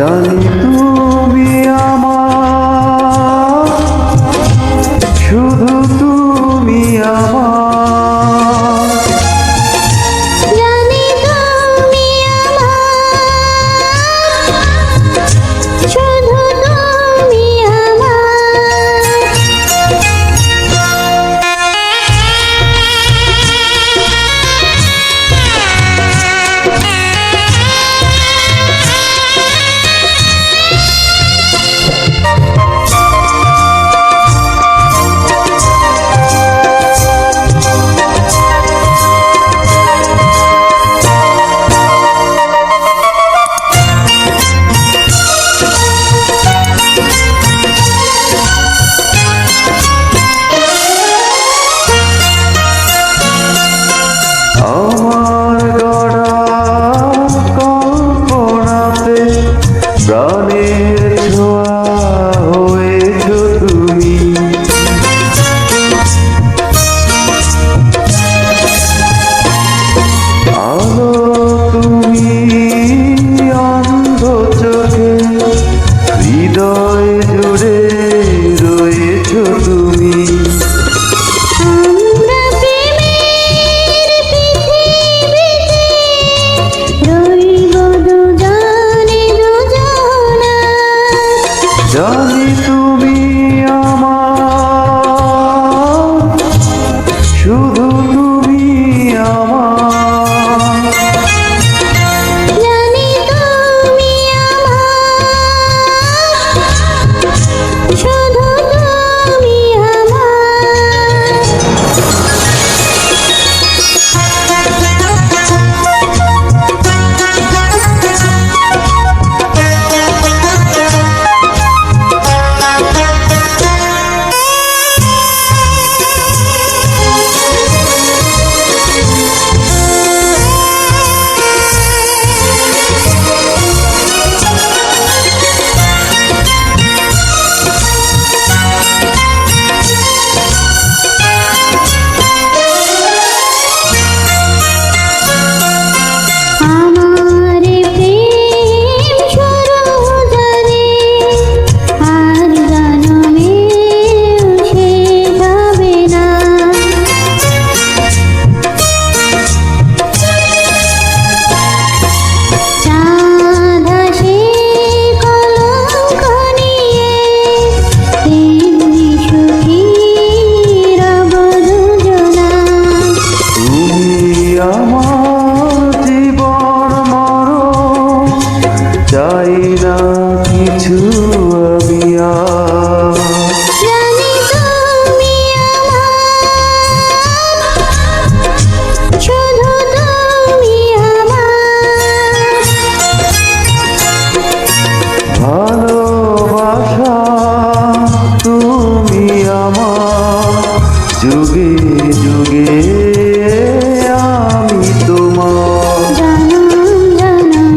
জানি তুমি আমার, শুধু তুমি আমার। জানি তুমি আমার, শুধু তুমি আমার গড়া কল্পনাতে প্রাণের ছোঁয়া হয়েছো তুমি। আলো তুমি অন্ধ চোখে, হৃদয় জুড়ে রয়েছো তুমি। আমরা প্রেমের পৃথিবীতে রইব দুজনে দুজনা। জানি তুমি আমার, শুধু তুমি আমার। জানি তুমি আমার, শুধু তুমি আমার প্রেম শুরু জানে, আর জনমেও শেষ হবে না। চাঁদ আসে কলঙ্ক নিয়ে, তেমনি সুখী রব দুজনা। তুমি আমার জীবন মরণ, চাই না কিছু আমি আর। জানি তুমি আমার, শুধু তুমি আমার। ভালোবাসা তুমি আমার, যুগে যুগে আমি তোমার। জনম জনম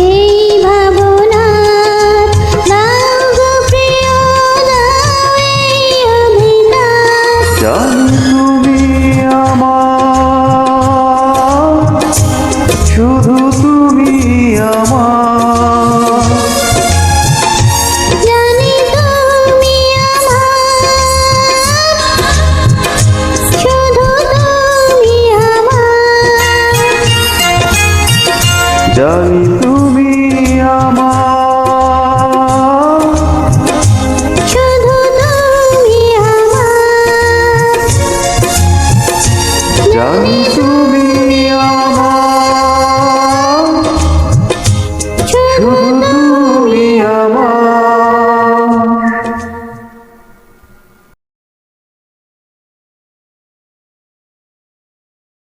এই ভাবনার দাও গো প্রিয়, দাও এই অধিকার। জানি তুমি আমার, শুধু তুমি আমার। জানি তুমি আমার, শুধু তুমি আমার। জানি